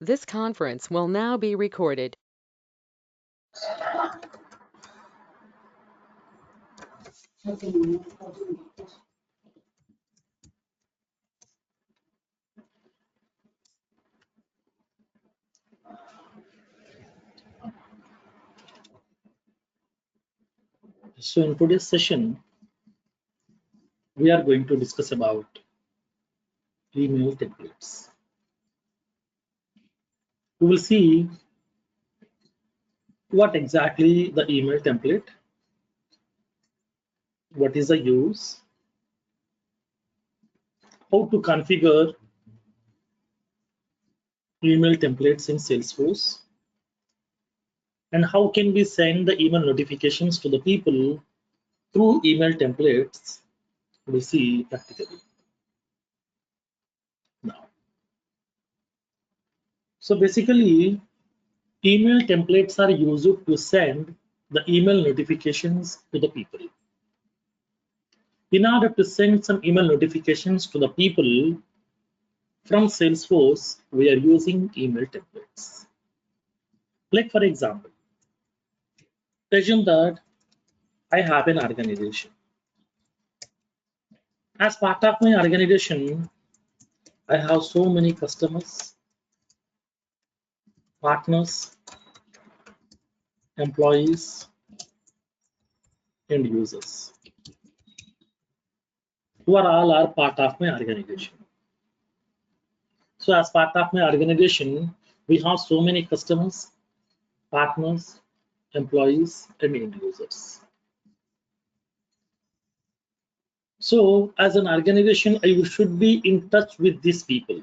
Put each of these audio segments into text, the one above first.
This conference will now be recorded. So in today's session, we are going to discuss about email templates. We will see what exactly the email template, what is the use, how to configure email templates in Salesforce, and how can we send the email notifications to the people through email templates. We'll see practically now. So basically, email templates are used to send the email notifications to the people. In order to send some email notifications to the people from Salesforce, we are using email templates. Like for example, assume that I have an organization. As part of my organization, I have so many customers, partners, employees, and users who are all part of my organization. So as part of my organization, we have so many customers, partners, employees, and end users. So as an organization, I should be in touch with these people.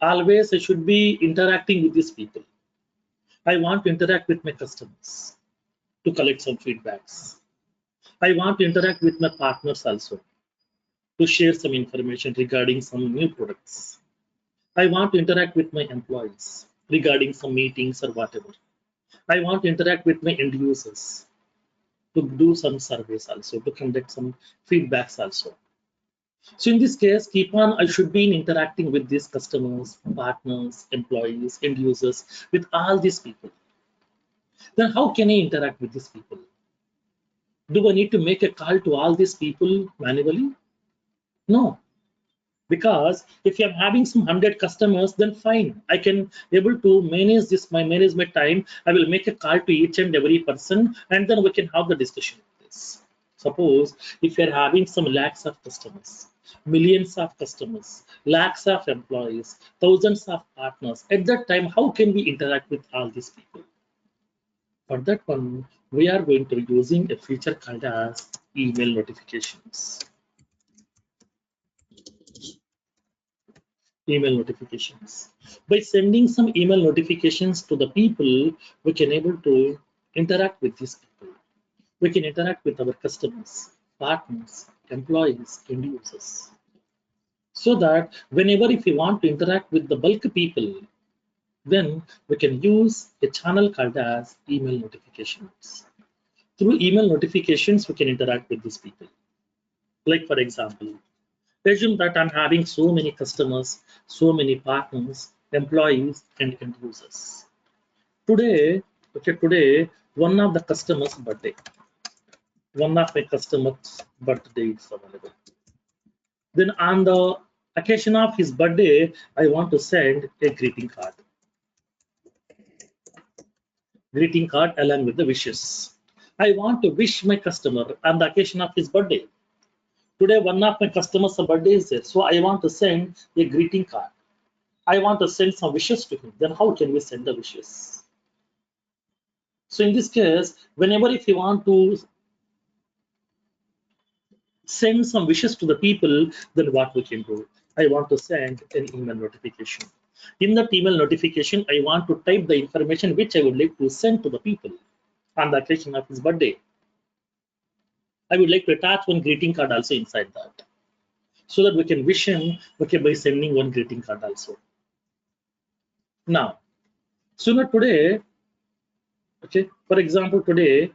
Always I should be interacting with these people. I want to interact with my customers to collect some feedbacks. I want to interact with my partners also to share some information regarding some new products. I want to interact with my employees regarding some meetings or whatever. I want to interact with my end users to do some surveys also, to conduct some feedbacks also. So in this case, keep on, I should be interacting with these customers, partners, employees, end users, with all these people. Then how can I interact with these people? Do I need to make a call to all these people manually? No, because if I'm having some 100 customers, then fine, I can able to manage this, manage my time. I will make a call to each and every person, and then we can have the discussion of this. Suppose if you're having some lakhs of customers, millions of customers, lakhs of employees, thousands of partners, at that time, how can we interact with all these people? For that one, we are going to be using a feature called as email notifications. Email notifications. By sending some email notifications to the people, we can able to interact with these people. We can interact with our customers, partners, employees, end users. So that whenever if we want to interact with the bulk people, then we can use a channel called as email notifications. Through email notifications, we can interact with these people. Like for example, assume that I'm having so many customers, so many partners, employees, and end users. Today, one of the customers' birthday. One of my customers' birthday is available. Then on the occasion of his birthday, I want to send a greeting card. Greeting card along with the wishes. I want to wish my customer on the occasion of his birthday. Today, one of my customers' birthday is there, so I want to send a greeting card. I want to send some wishes to him. Then how can we send the wishes? So in this case, whenever if you want to send some wishes to the people, then what we can do? I want to send an email notification. In that email notification, I want to type the information which I would like to send to the people on the occasion of his birthday. I would like to attach one greeting card also inside that, so that we can wish him, okay, by sending one greeting card also. Now, so now today, okay, for example, today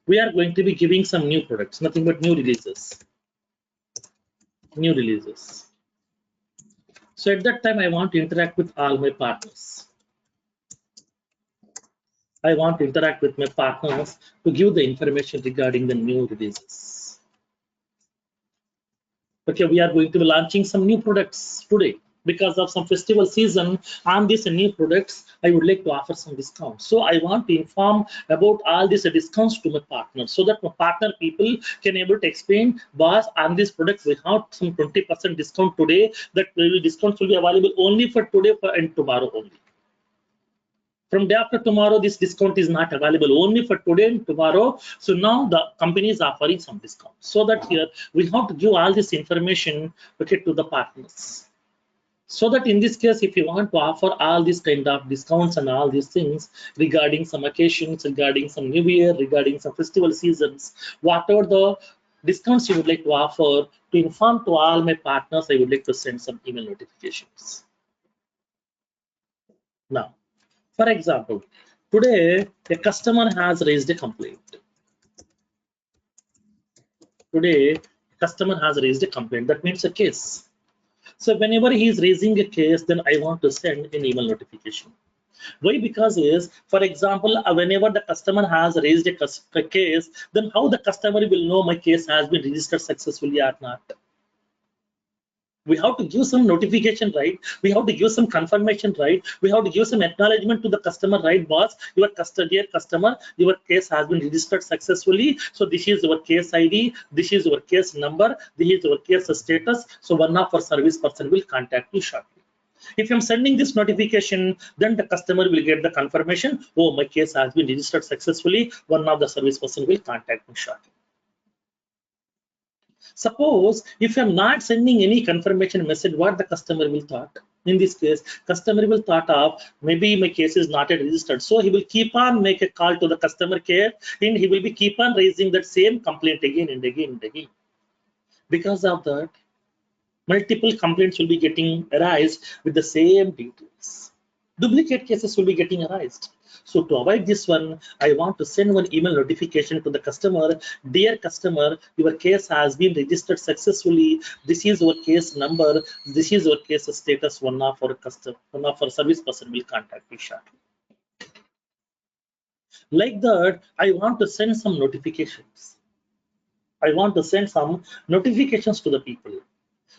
we are going to be giving some new products, nothing but new releases. New releases. So at that time, I want to interact with all my partners. I want to interact with my partners to give the information regarding the new releases. Okay, we are going to be launching some new products today. Because of some festival season on these new products, I would like to offer some discounts. So I want to inform about all these discounts to my partners so that my partner people can able to explain, boss, on this product we have some 20% discount today. That discounts will be available only for today and tomorrow only. From day after tomorrow, this discount is not available, only for today and tomorrow. So now the company is offering some discount. So that here we have to give all this information, okay, to the partners. So that in this case, if you want to offer all these kind of discounts and all these things regarding some occasions, regarding some new year, regarding some festival seasons, whatever the discounts you would like to offer, to inform to all my partners, I would like to send some email notifications. Now, for example, today a customer has raised a complaint. Today, customer has raised a complaint. That means a case. So whenever he is raising a case, then I want to send an email notification. Why? Because is, for example, whenever the customer has raised a case, then how the customer will know my case has been registered successfully or not? We have to give some notification, right? We have to give some confirmation, right? We have to give some acknowledgement to the customer, right, boss? Your dear customer, your case has been registered successfully. So this is your case ID, this is your case number, this is your case status. So one of our service person will contact you shortly. If I'm sending this notification, then the customer will get the confirmation, oh, my case has been registered successfully. One of the service person will contact me shortly. Suppose if I'm not sending any confirmation message, what the customer will thought? In this case, customer will thought of maybe my case is not yet registered. So he will keep on make a call to the customer care and he will be keep on raising that same complaint again and again and again. Because of that, multiple complaints will be getting arised with the same details. Duplicate cases will be getting arised. So to avoid this one, I want to send one email notification to the customer. Dear customer, your case has been registered successfully. This is your case number. This is your case status. One of our service person will contact you shortly. Like that, I want to send some notifications. I want to send some notifications to the people.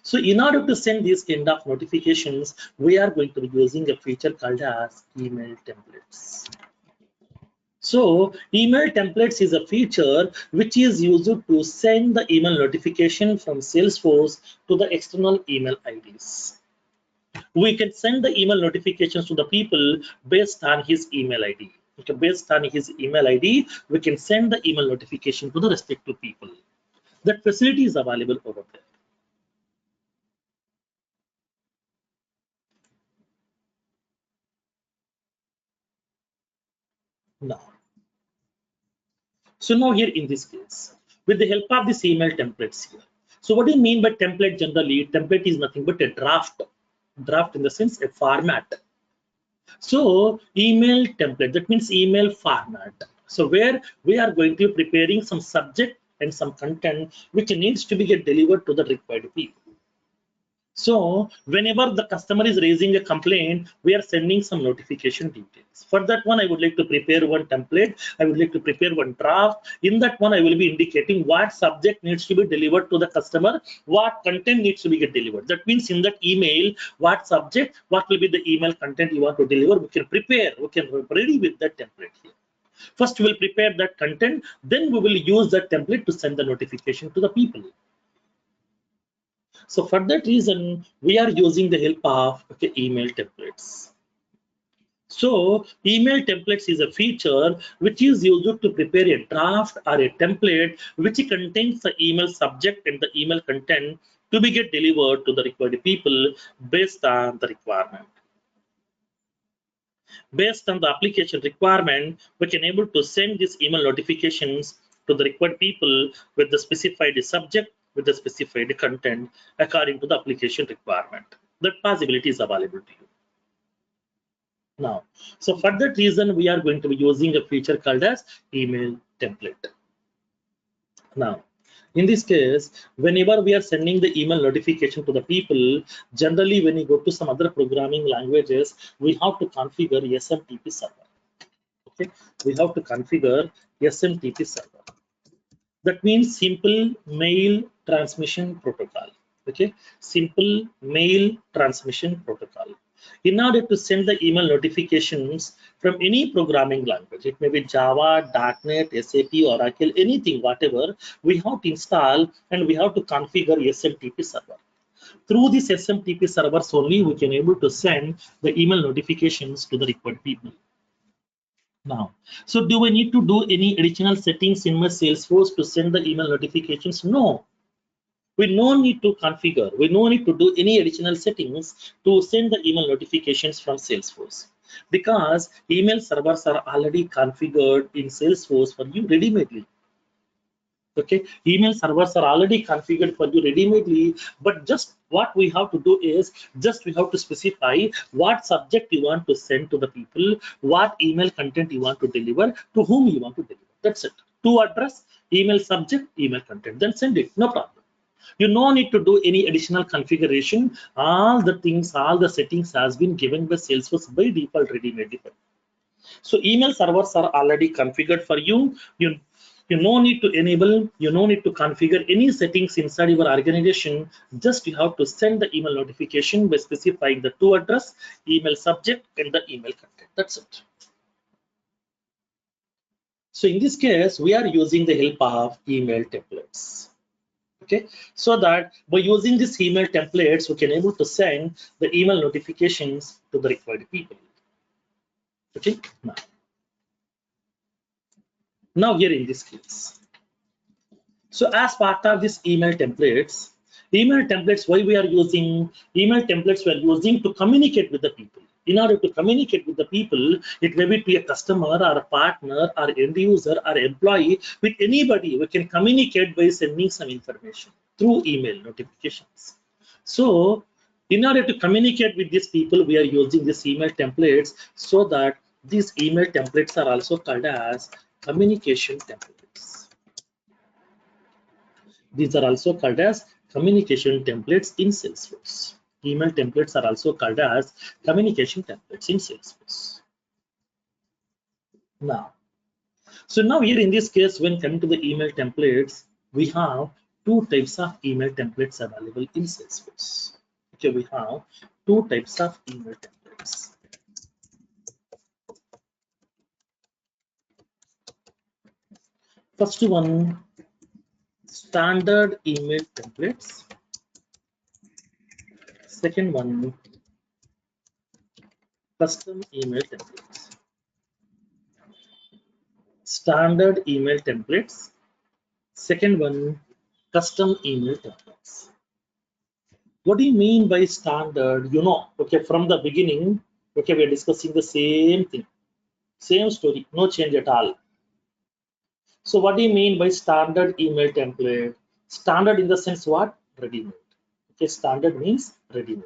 So in order to send these kind of notifications, we are going to be using a feature called as email templates. So email templates is a feature which is used to send the email notification from Salesforce to the external email IDs. We can send the email notifications to the people based on his email ID. Okay, based on his email ID, we can send the email notification to the respective people. That facility is available over there. Now, so now here in this case, with the help of this email templates here. So what do you mean by template generally? Template is nothing but a draft. Draft in the sense a format. So email template, that means email format. So where we are going to be preparing some subject and some content which needs to be get delivered to the required people. So whenever the customer is raising a complaint, we are sending some notification details. For that one, I would like to prepare one template. I would like to prepare one draft. In that one, I will be indicating what subject needs to be delivered to the customer, what content needs to be get delivered. That means in that email, what subject, what will be the email content you want to deliver. We can prepare, we can ready with that template here. First, we will prepare that content, then we will use that template to send the notification to the people. So for that reason, we are using the help of email templates. So email templates is a feature which is used to prepare a draft or a template which contains the email subject and the email content to be get delivered to the required people based on the requirement. Based on the application requirement, we can able to send these email notifications to the required people with the specified subject, with the specified content according to the application requirement. That possibility is available to you. Now, so for that reason, we are going to be using a feature called as email template. Now, In this case, whenever we are sending the email notification to the people, generally when you go to some other programming languages, we have to configure SMTP server. Okay, we have to configure SMTP server. That means simple mail transmission protocol. Okay, simple mail transmission protocol. In order to send the email notifications from any programming language, it may be Java, .NET, SAP, Oracle, anything, whatever, we have to install and we have to configure SMTP server. Through this SMTP servers only, we can able to send the email notifications to the required people. Now, so do we need to do any additional settings in my Salesforce to send the email notifications? No. We no need to configure. We no need to do any additional settings to send the email notifications from Salesforce because email servers are already configured in Salesforce for you ready-madely. Okay, email servers are already configured for you ready-madely, but just what we have to do is just we have to specify what subject you want to send to the people, what email content you want to deliver, to whom you want to deliver. That's it. To address, email subject, email content, then send it, no problem. You no need to do any additional configuration. All the things, all the settings has been given by Salesforce by default, ready-made default. So email servers are already configured for you. You no need to enable, you no need to configure any settings inside your organization. Just you have to send the email notification by specifying the to address, email subject, and the email content. That's it. So in this case, we are using the help of email templates. Okay, so that by using these email templates, we can able to send the email notifications to the required people. Okay, now here in this case. So as part of this email templates, why we are using email templates, we are using to communicate with the people. In order to communicate with the people, it may be to a customer or a partner or end user or employee, with anybody, we can communicate by sending some information through email notifications. So in order to communicate with these people, we are using these email templates, so that these email templates are also called as communication templates. These are also called as communication templates in Salesforce. Email templates are also called as communication templates in Salesforce. Now, so now here in this case, when coming to the email templates, we have two types of email templates available in Salesforce. Okay, we have two types of email templates. First one, standard email templates. Second one, custom email templates. Standard email templates. Second one, custom email templates. What do you mean by standard? Okay, from the beginning, okay, we are discussing the same thing, same story, no change at all. So what do you mean by standard email template? Standard in the sense what? Ready-made. Okay, standard means ready-made.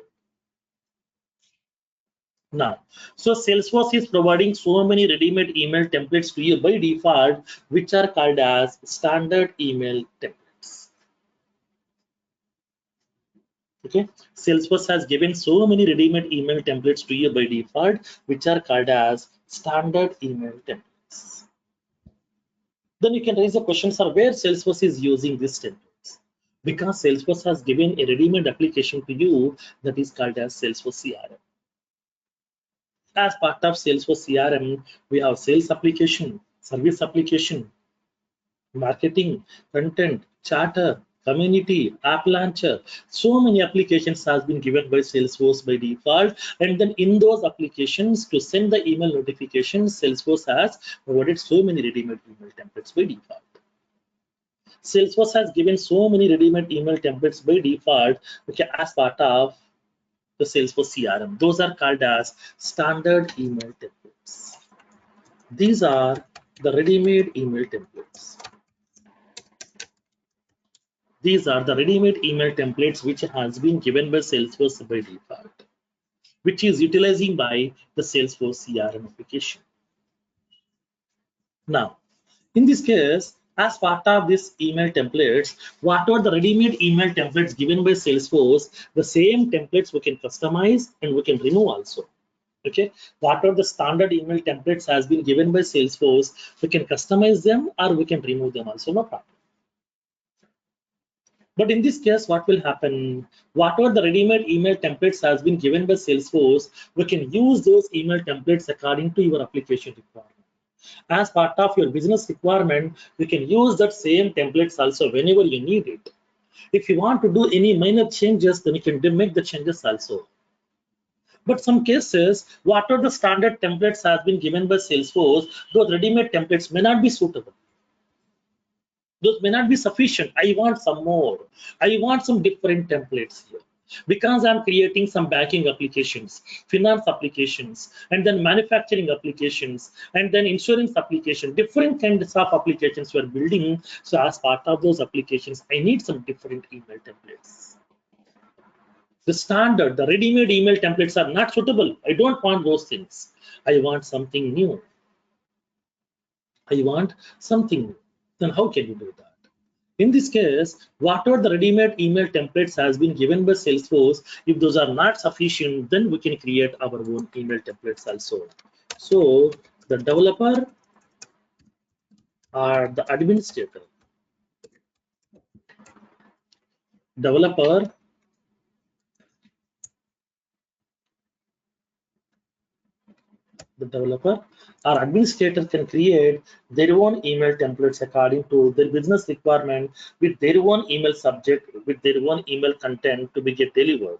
Now, so Salesforce is providing so many ready-made email templates to you by default, which are called as standard email templates. Okay, Salesforce has given so many ready-made email templates to you by default, which are called as standard email templates. Then you can raise the question, sir, where Salesforce is using these templates? Because Salesforce has given a ready-made application to you that is called as Salesforce CRM. As part of Salesforce CRM, we have sales application, service application, marketing, content, charter, community, app launcher. So many applications has been given by Salesforce by default, and then in those applications, to send the email notifications, Salesforce has provided so many ready-made email templates by default. Salesforce has given so many ready-made email templates by default, okay, as part of the Salesforce CRM. Those are called as standard email templates. These are the ready-made email templates. These are the ready-made email templates which has been given by Salesforce by default, which is utilizing by the Salesforce CRM application. Now, in this case, As part of this email templates, whatever the ready-made email templates given by Salesforce, the same templates we can customize and we can remove also. Okay, whatever the standard email templates has been given by Salesforce, we can customize them or we can remove them also, no problem. But in this case, what will happen? Whatever the ready-made email templates has been given by Salesforce, we can use those email templates according to your application requirement. As part of your business requirement, you can use that same templates also whenever you need it. If you want to do any minor changes, then you can make the changes also. But some cases, whatever the standard templates has been given by Salesforce, those ready-made templates may not be suitable. Those may not be sufficient. I want some more. I want some different templates here. Because I'm creating some banking applications, finance applications, and then manufacturing applications, and then insurance application, different kinds of applications we're building. So as part of those applications, I need some different email templates. The standard, the ready-made email templates are not suitable. I don't want those things. I want something new. I want something new. Then how can you do that? In this case, whatever the ready-made email templates has been given by Salesforce, if those are not sufficient, then we can create our own email templates also. So the developer or the administrator, developer or administrator can create their own email templates according to their business requirement with their own email subject, with their own email content to be get delivered.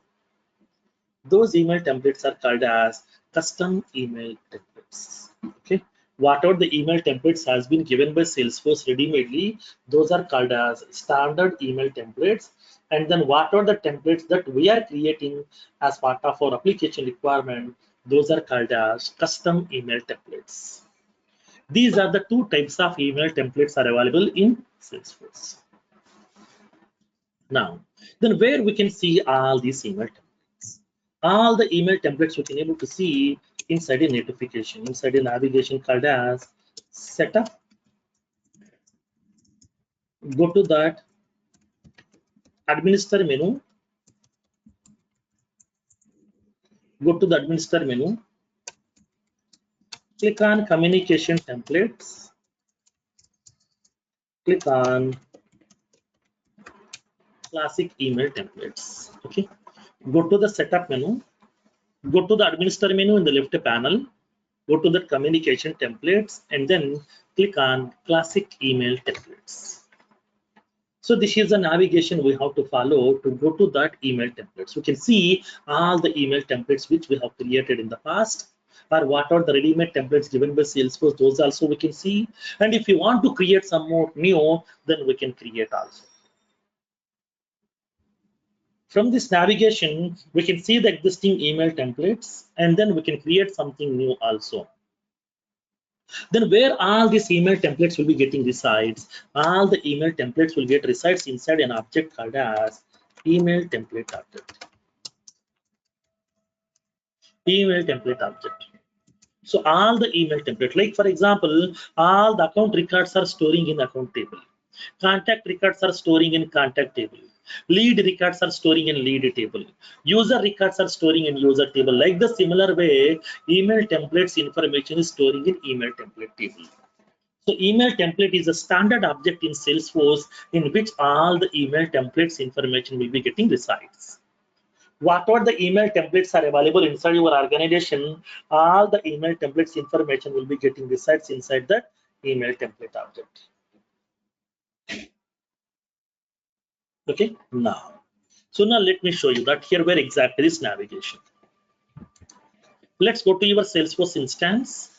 Those email templates are called as custom email templates. Okay, whatever the email templates has been given by Salesforce ready-madely, those are called as standard email templates. And then whatever the templates that we are creating as part of our application requirement, those are called as custom email templates. These are the two types of email templates are available in Salesforce. Now, then where we can see all these email templates? All the email templates we can able to see inside a notification, inside a navigation called as setup. Go to that administer menu. Go to the administer menu. Click on communication templates. Click on classic email templates. Okay. Go to the setup menu. Go to the administer menu in the left panel. Go to the communication templates and then click on classic email templates. So this is the navigation we have to follow to go to that email templates. We can see all the email templates which we have created in the past, or what are the ready-made templates given by Salesforce, those also we can see. And if you want to create some more new, then we can create also. From this navigation, we can see the existing email templates, and then we can create something new also. Then where all these email templates will be getting resides, all the email templates will get resides inside an object called as email template object. Email template object. So all the email template, like for example, all the account records are storing in account table. Contact records are storing in contact table. Lead records are storing in lead table. User records are storing in user table. Like the similar way, email templates information is storing in email template table. So email template is a standard object in Salesforce in which all the email templates information will be getting resides. Whatever the email templates are available inside your organization, all the email templates information will be getting resides inside that email template object. Okay, now. So now let me show you that here where exactly is navigation. Let's go to your Salesforce instance.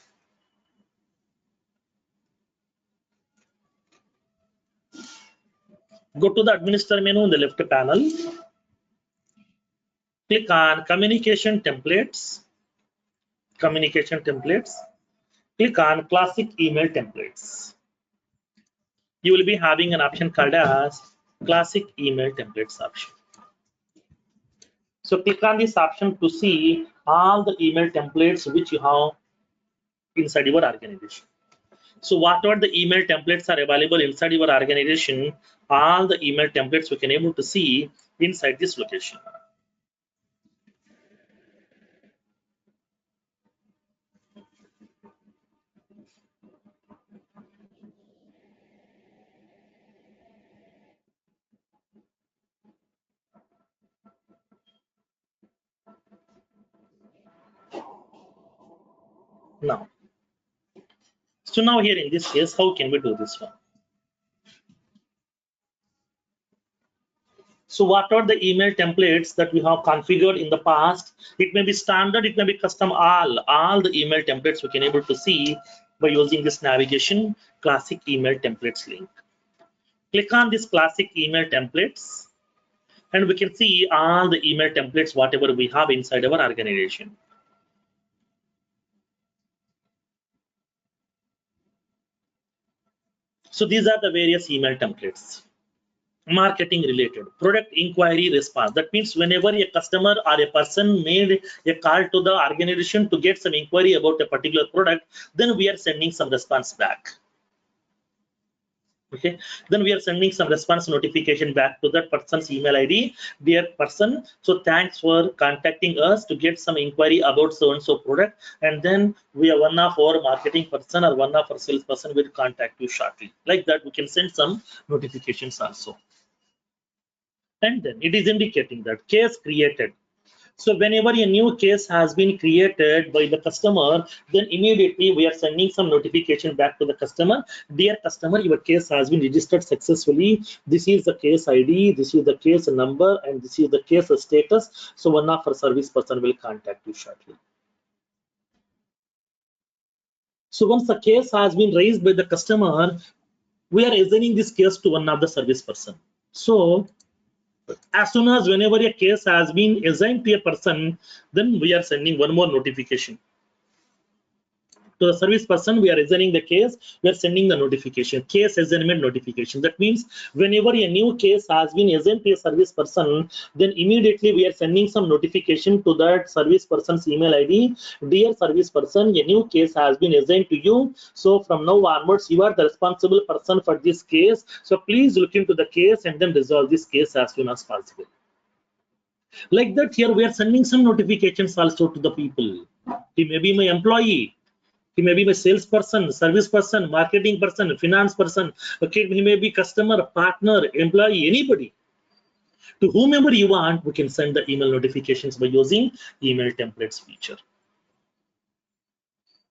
Go to the administrator menu in the left panel. Click on communication templates. Communication templates. Click on classic email templates. You will be having an option called as classic email templates option. So click on this option to see all the email templates which you have inside your organization. So whatever the email templates are available inside your organization, all the email templates we can able to see inside this location. Now, so now here in this case, how can we do this one? So what are the email templates that we have configured in the past? It may be standard, it may be custom, all the email templates we can able to see by using this navigation classic email templates link. Click on this classic email templates and we can see all the email templates, whatever we have inside our organization. So these are the various email templates. Marketing related, product inquiry response. That means whenever a customer or a person made a call to the organization to get some inquiry about a particular product, then we are sending some response back. Okay, then we are sending some response notification back to that person's email ID. Dear person, so thanks for contacting us to get some inquiry about so and so product, and then we are one of our marketing person or one of our sales person will contact you shortly. Like that, we can send some notifications also. And then it is indicating that case created. So whenever a new case has been created by the customer, then immediately we are sending some notification back to the customer. Dear customer, your case has been registered successfully. This is the case ID, this is the case number, and this is the case status. So one of our service person will contact you shortly. So once the case has been raised by the customer, we are assigning this case to one of the service person. So as soon as whenever a case has been assigned to a person, then we are sending one more notification to the service person. We are assigning the case, we are sending the notification, case assignment notification. That means whenever a new case has been assigned to a service person, then immediately we are sending some notification to that service person's email ID. Dear service person, a new case has been assigned to you, so from now onwards you are the responsible person for this case, so please look into the case and then resolve this case as soon as possible. Like that, here we are sending some notifications also to the people. He may be my employee, he may be my salesperson, service person, marketing person, finance person. Okay, he may be customer, partner, employee, anybody. To whomever you want, we can send the email notifications by using email templates feature.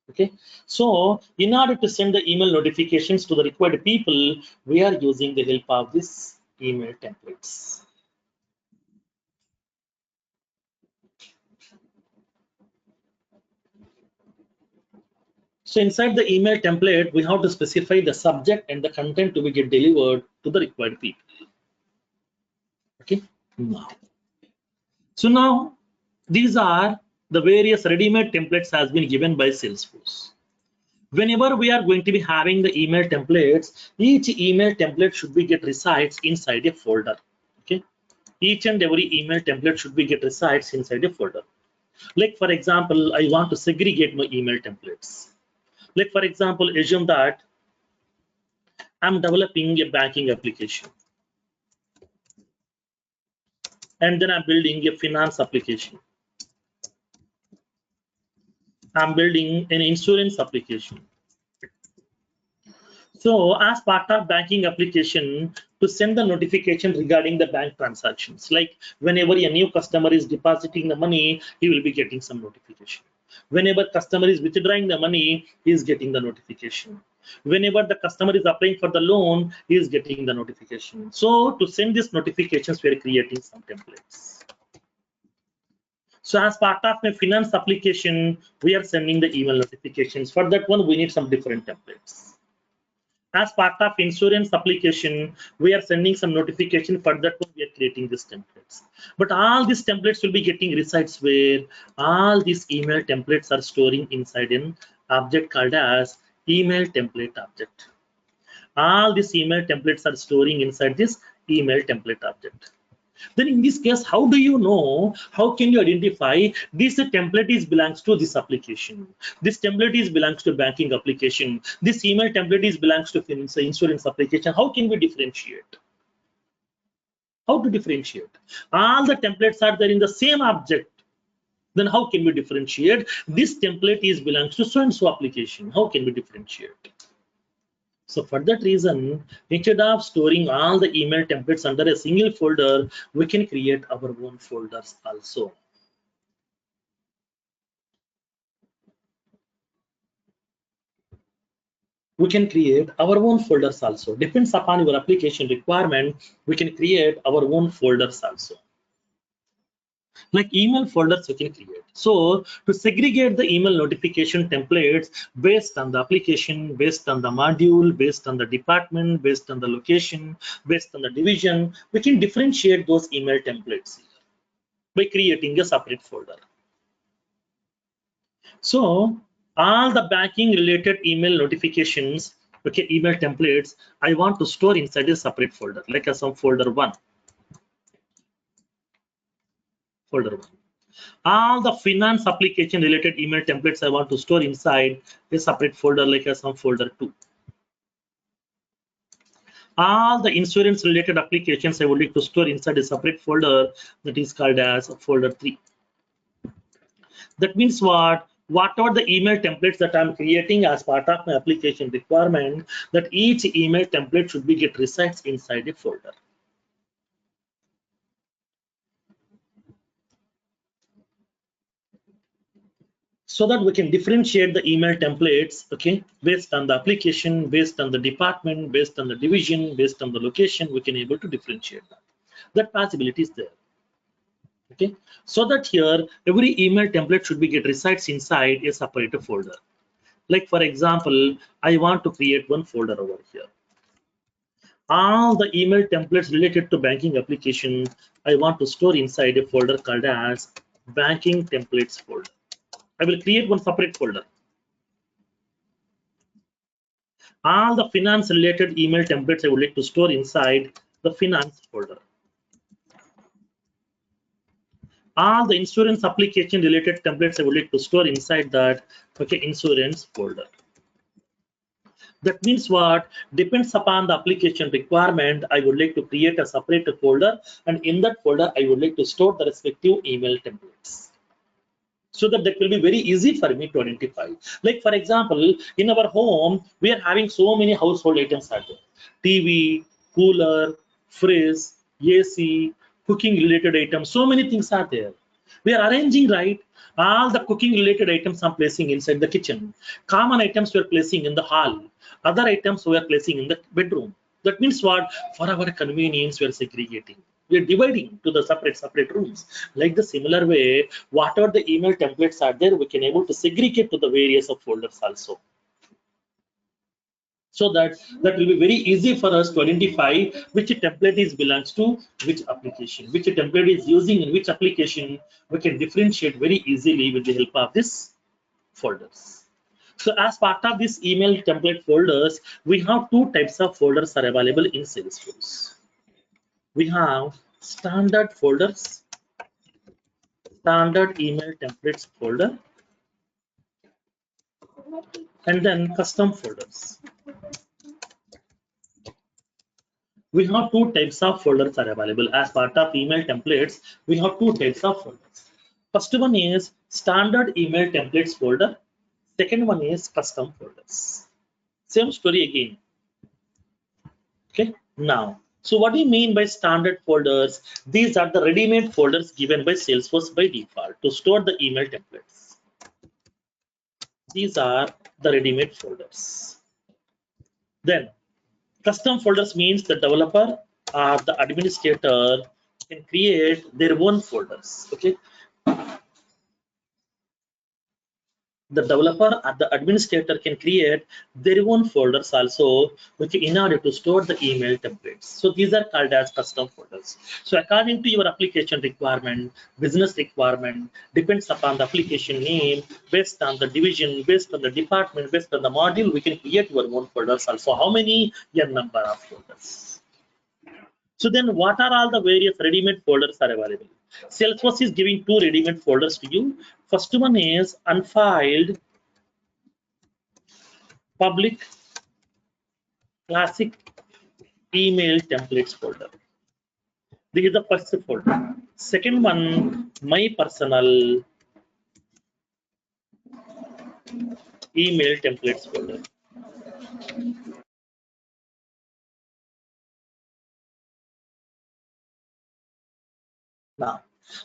Okay, so in order to send the email notifications to the required people, we are using the help of this email templates. So inside the email template, we have to specify the subject and the content to be get delivered to the required people. Okay, now. So now these are the various ready-made templates has been given by Salesforce. Whenever we are going to be having the email templates, each email template should be get resides inside a folder. Okay, each and every email template should be get resides inside a folder. Like for example, I want to segregate my email templates. Like for example, assume that I'm developing a banking application, and then I'm building a finance application. I'm building an insurance application. So as part of banking application, to send the notification regarding the bank transactions, like whenever a new customer is depositing the money, he will be getting some notification. Whenever customer is withdrawing the money, he is getting the notification. Whenever the customer is applying for the loan, he is getting the notification. So to send these notifications, we are creating some templates. So as part of my finance application, we are sending the email notifications. For that one, we need some different templates. As part of insurance application, we are sending some notification. For that one, we are creating these templates. But all these templates will be getting resides where all these email templates are storing inside an object called as email template object. All these email templates are storing inside this email template object. Then in this case, how do you know, how can you identify this template is belongs to this application, this template is belongs to banking application, this email template is belongs to insurance application? How can we differentiate? How to differentiate? All the templates are there in the same object. Then how can we differentiate? This template is belongs to so and so application. How can we differentiate? So for that reason, instead of storing all the email templates under a single folder, we can create our own folders also. We can create our own folders also. Depends upon your application requirement, we can create our own folders also. Like email folders we can create. So to segregate the email notification templates based on the application, based on the module, based on the department, based on the location, based on the division, we can differentiate those email templates here by creating a separate folder. So all the banking related email notifications, okay, email templates, I want to store inside a separate folder, like as some folder one. Folder one. All the finance application related email templates I want to store inside a separate folder, like as some folder 2. All the insurance related applications I would like to store inside a separate folder, that is called as folder 3. That means what? Whatever the email templates that I'm creating as part of my application requirement, that each email template should be get resides inside a folder. So that we can differentiate the email templates, okay, based on the application, based on the department, based on the division, based on the location, we can able to differentiate that. That possibility is there. Okay, so that here every email template should be get resides inside a separate folder. Like for example, I want to create one folder over here. All the email templates related to banking application, I want to store inside a folder called as banking templates folder. I will create one separate folder. All the finance related email templates I would like to store inside the finance folder. All the insurance application related templates I would like to store inside that, okay, insurance folder. That means what? Depends upon the application requirement, I would like to create a separate folder, and in that folder I would like to store the respective email templates, so that will be very easy for me to identify. Like for example, in our home, we are having so many household items are there. TV, cooler, fridge, AC, cooking related items, so many things are there. We are arranging, right? All the cooking related items I'm placing inside the kitchen. Common items we are placing in the hall. Other items we are placing in the bedroom. That means what? For our convenience, we are segregating. We are dividing to the separate rooms. Like the similar way, whatever the email templates are there, we can able to segregate to the various of folders also. So that will be very easy for us to identify which template is belongs to which application, which template is using in which application. We can differentiate very easily with the help of this folders. So as part of this email template folders, we have two types of folders are available in Salesforce. We have standard folders, standard email templates folder, and then custom folders. We have two types of folders are available as part of email templates. We have two types of folders. First one is standard email templates folder. Second one is custom folders. Same story again. Okay, now, so what do you mean by standard folders? These are the ready-made folders given by Salesforce by default to store the email templates. These are the ready-made folders. Then custom folders means the developer or the administrator can create their own folders. Okay, the developer or the administrator can create their own folders also, which in order to store the email templates. So these are called as custom folders. So according to your application requirement, business requirement, depends upon the application name, based on the division, based on the department, based on the module, we can create your own folders also. How many? A number of folders. So then what are all the various ready-made folders are available? Salesforce is giving two ready-made folders to you. First one is unfiled public classic email templates folder. This is the first folder. Second one, my personal email templates folder. Now,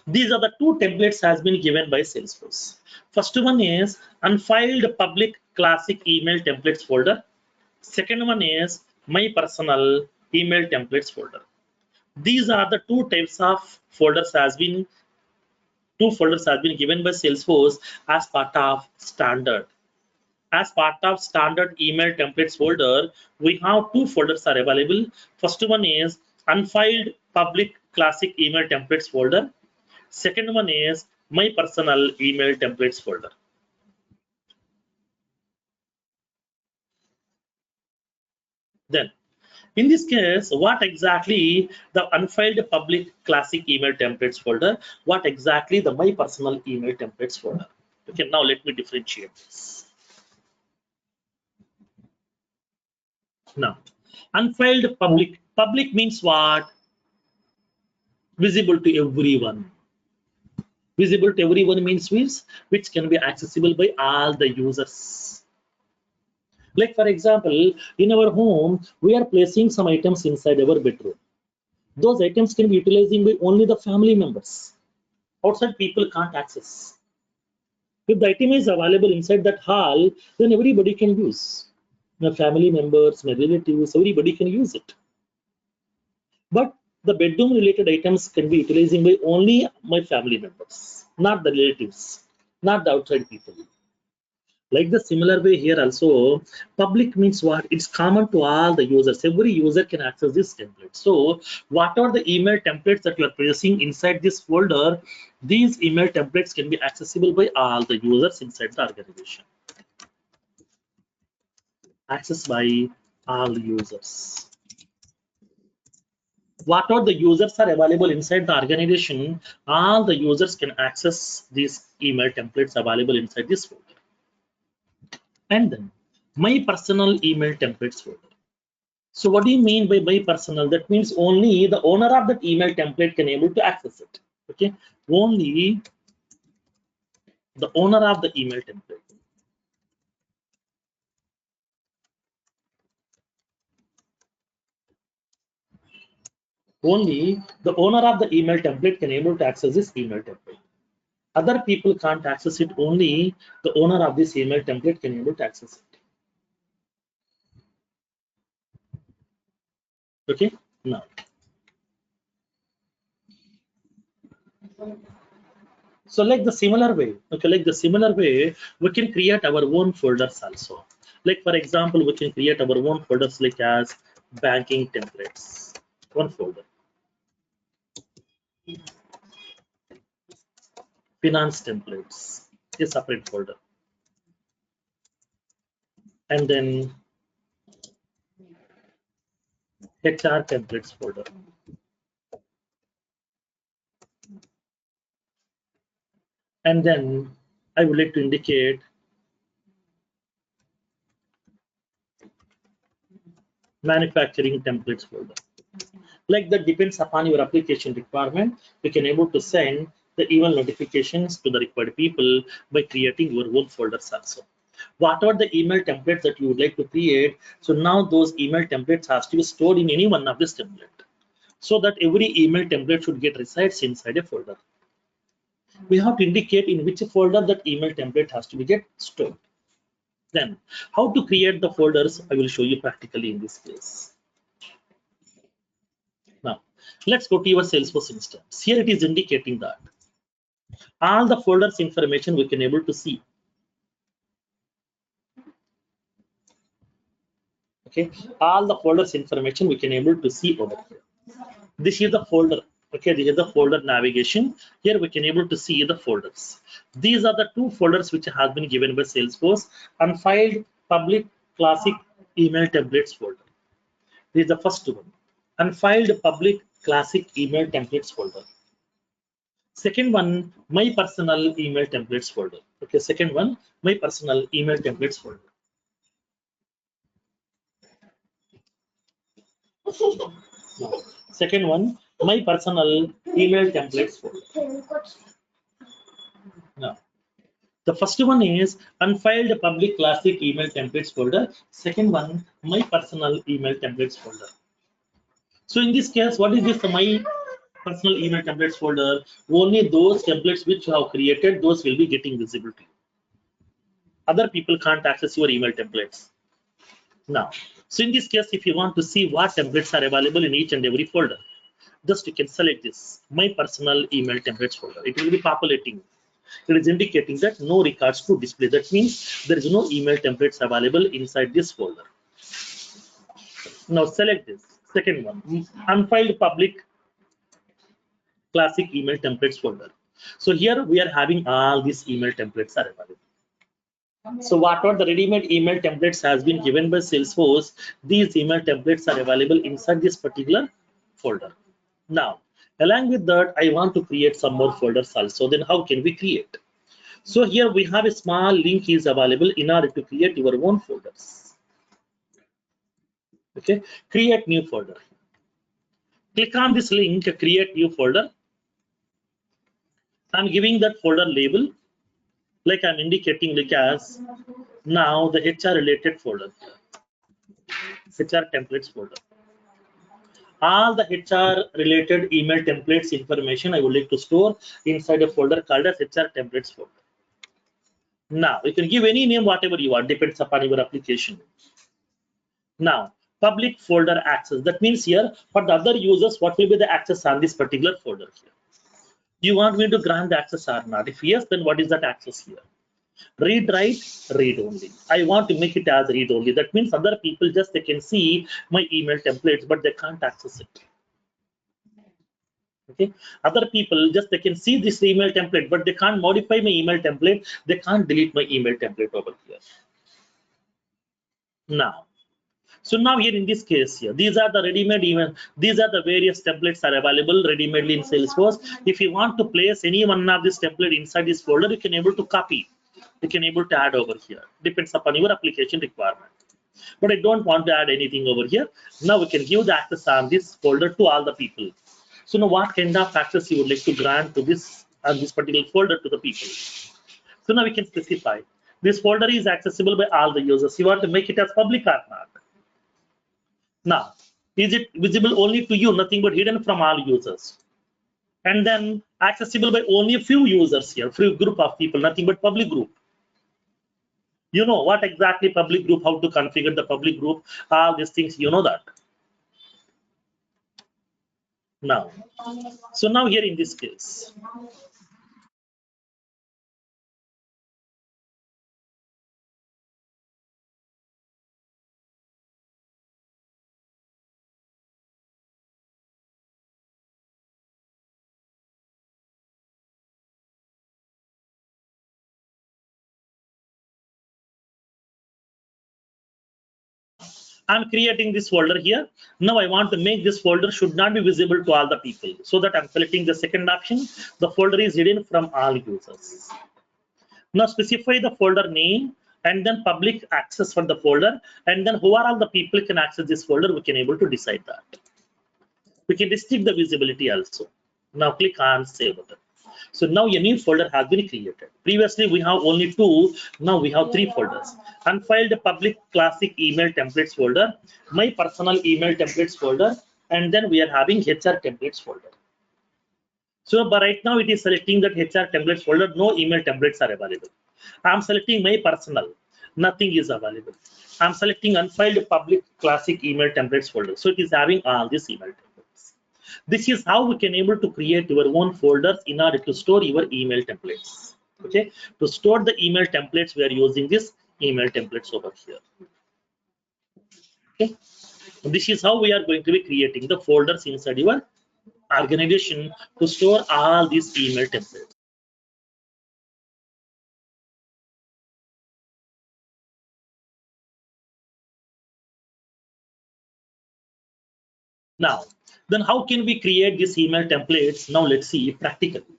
these are the two templates has been given by Salesforce. First one is unfiled public classic email templates folder. Second one is my personal email templates folder. These are the two types of folders has been given by Salesforce as part of standard. As part of standard email templates folder, we have two folders are available. First one is unfiled public classic email templates folder. Second one is my personal email templates folder. Then, in this case, what exactly the unfiled public classic email templates folder? What exactly the my personal email templates folder? Okay, now let me differentiate this. Now, unfiled public means what? Visible to everyone. Visible to everyone means which can be accessible by all the users. Like for example, in our home, we are placing some items inside our bedroom. Those items can be utilizing by only the family members. Outside people can't access. If the item is available inside that hall, then everybody can use. My family members, my relatives, everybody can use it. But the bedroom related items can be utilizing by only my family members, not the relatives, not the outside people. Like the similar way here also, public means what? It's common to all the users. Every user can access this template. So whatever the email templates that you are placing inside this folder, these email templates can be accessible by all the users inside the organization. Accessed by all users. Whatever the users are available inside the organization, all the users can access these email templates available inside this folder. And then my personal email templates folder. So what do you mean by my personal? That means only the owner of that email template can able to access it. Okay, only the owner of the email template. Only the owner of the email template can able to access this email template. Other people can't access it. Only the owner of this email template can able to access it. Okay, now. So like the similar way, we can create our own folders also. Like for example, we can create our own folders like as banking templates, one folder. Finance templates, a separate folder. And then HR templates folder. And then I would like to indicate manufacturing templates folder. Like that depends upon your application requirement. You can able to send the email notifications to the required people by creating your own folders also. Whatever the email templates that you would like to create, so now those email templates has to be stored in any one of this template, so that every email template should get resides inside a folder. We have to indicate in which folder that email template has to be get stored. Then how to create the folders, I will show you practically in this case. Now let's go to your Salesforce instance. Here it is indicating that all the folders information we can able to see. Okay, all the folders information we can able to see over here. This is the folder. Okay, this is the folder navigation. Here we can able to see the folders. These are the two folders which has been given by Salesforce: unfiled public classic email templates folder. This is the first one. unfiled public classic email templates folder. Second one, my personal email templates folder. Okay, second one, my personal email templates folder. Now, second one, my personal email templates folder. Now, the first one is unfiled public classic email templates folder. Second one, my personal email templates folder. So in this case, what is this my personal email templates folder? Only those templates which you have created, those will be getting visible to you. Other people can't access your email templates. Now, so in this case, if you want to see what templates are available in each and every folder, just you can select this, my personal email templates folder. It will be populating. It is indicating that no records to display. That means there is no email templates available inside this folder. Now select this, second one, unfiled public classic email templates folder. So here we are having all these email templates are available. So whatever the ready-made email templates has been given by Salesforce, these email templates are available inside this particular folder. Now, along with that, I want to create some more folders also. Then how can we create? So here we have a small link is available in order to create your own folders. Okay, create new folder. Click on this link, create new folder. I'm giving that folder label, like I'm indicating like as now the HR related folder, HR templates folder. All the HR related email templates information I would like to store inside a folder called as HR templates folder. Now you can give any name whatever you want, depends upon your application. Now public folder access, that means here for the other users what will be the access on this particular folder here. You want me to grant the access or not? If yes, then what is that access here? Read write, read only. I want to make it as read only. That means other people just they can see my email templates but they can't access it. Okay, other people just they can see this email template but they can't modify my email template, they can't delete my email template over here. Now, so now here in this case here, these are the ready-made email, these are the various templates are available ready-madely in Salesforce. If you want to place any one of this template inside this folder, you can able to copy, you can able to add over here, depends upon your application requirement. But I don't want to add anything over here. Now we can give the access on this folder to all the people. So now what kind of access you would like to grant to this particular folder to the people. So now we can specify this folder is accessible by all the users. You want to make it as public or not? Now, is it visible only to you, nothing but hidden from all users? And then accessible by only a few users here, few group of people, nothing but public group. You know what exactly public group, how to configure the public group, all these things, you know that. Now, so now here in this case, I'm creating this folder here. Now I want to make this folder should not be visible to all the people. So that I'm selecting the second option. The folder is hidden from all users. Now specify the folder name and then public access for the folder. And then who are all the people can access this folder, we can able to decide that. We can restrict the visibility also. Now click on save button. So now a new folder has been created. Previously we have only two, now we have three folders. Unfiled public classic email templates folder, my personal email templates folder, and then we are having HR templates folder. So but right now it is selecting that HR templates folder, no email templates are available. I'm selecting my personal, nothing is available. I'm selecting unfiled public classic email templates folder. So it is having all these email templates. This is how we can able to create your own folders in order to store your email templates. Okay, to store the email templates, we are using this email templates over here. Okay, this is how we are going to be creating the folders inside your organization to store all these email templates. Now, then how can we create these email templates? Now let's see practically.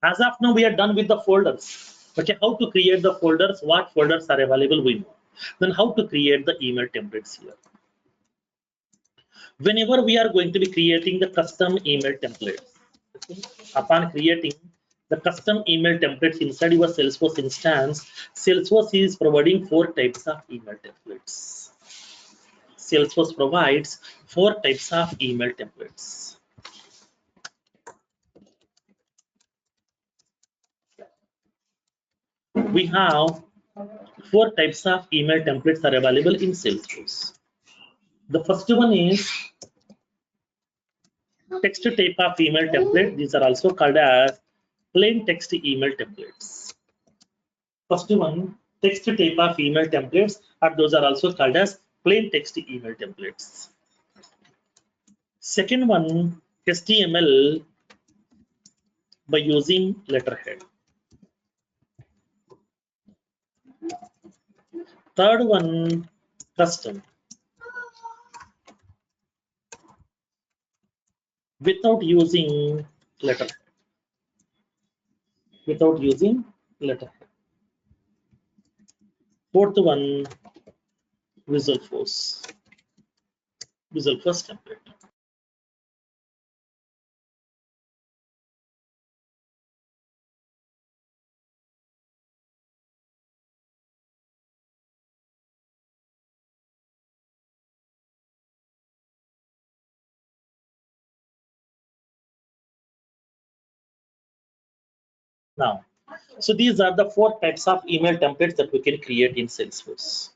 As of now, we are done with the folders. Okay, how to create the folders? What folders are available? We know. Then how to create the email templates here? Whenever we are going to be creating the custom email templates, okay, upon creating the custom email templates inside your Salesforce instance, Salesforce is providing 4 types of email templates. Salesforce provides 4 types of email templates. We have 4 types of email templates are available in Salesforce. The first one is text type of email template. These are also called as plain text email templates. First one, text type of email templates, and those are also called as plain text email templates. Second one, HTML by using letterhead. Third one, custom without using letterhead. Without using letterhead. Fourth one, Visualforce. Visualforce template. Now, so these are the 4 types of email templates that we can create in Salesforce.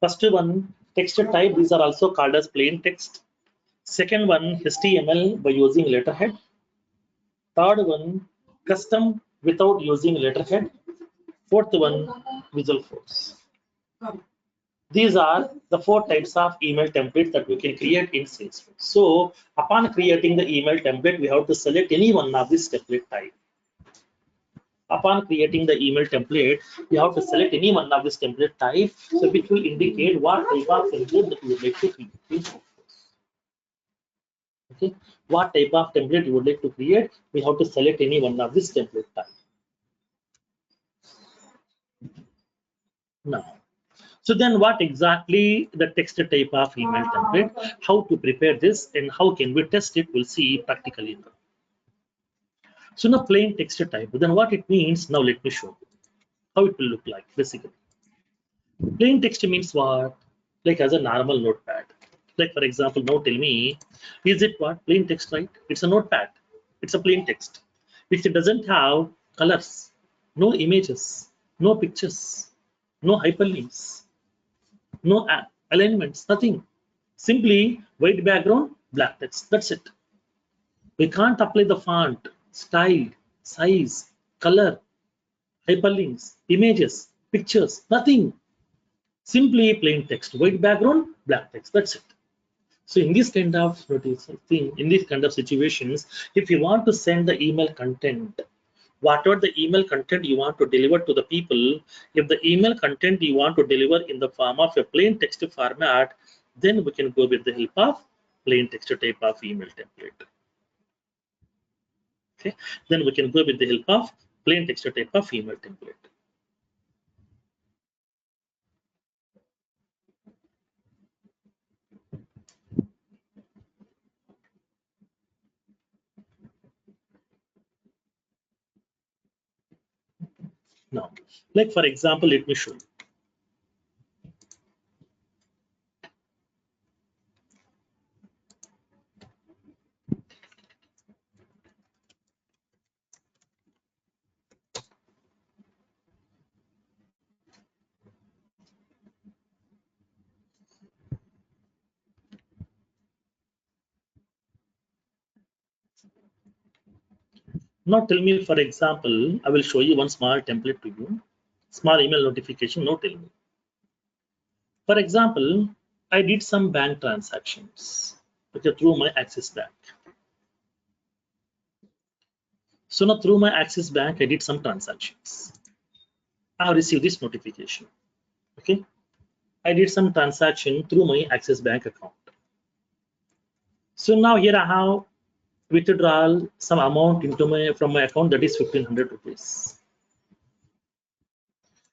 First one, text type. These are also called as plain text. Second one, HTML by using letterhead. Third one, custom without using letterhead. Fourth one, Visualforce. These are the 4 types of email templates that we can create in Salesforce. So upon creating the email template, we have to select any one of this template type. Upon creating the email template, you have to select any one of this template type, so which will indicate what type of template that you would like to create. Okay, what type of template you would like to create, we have to select any one of this template type. Now, so then what exactly the text type of email template, how to prepare this, and how can we test it, we'll see practically now. So now plain text type, then what it means, now let me show you how it will look like basically. Plain text means what? Like as a normal notepad. Like for example, now tell me, is it what? Plain text, right? It's a notepad. It's a plain text. Which doesn't have colors, no images, no pictures, no hyperlinks, no alignments, nothing. Simply white background, black text. That's it. We can't apply the font, style, size, color, hyperlinks, images, pictures, nothing. Simply plain text, white background, black text. That's it. So in this kind of thing, in these kind of situations, if you want to send the email content, whatever the email content you want to deliver to the people, if the email content you want to deliver in the form of a plain text format, then we can go with the help of plain text type of email template. Okay, then we can go with the help of plain text type of email template. Now, like for example, let me show you. Now tell me, for example, I will show you one small template to you, small email notification. Now tell me. For example, I did some bank transactions, okay, through my Axis Bank. So now through my Axis Bank, I did some transactions. I have received this notification. Okay, I did some transaction through my Axis Bank account. So now here I have withdrawal some amount from my account, that is 1500 rupees.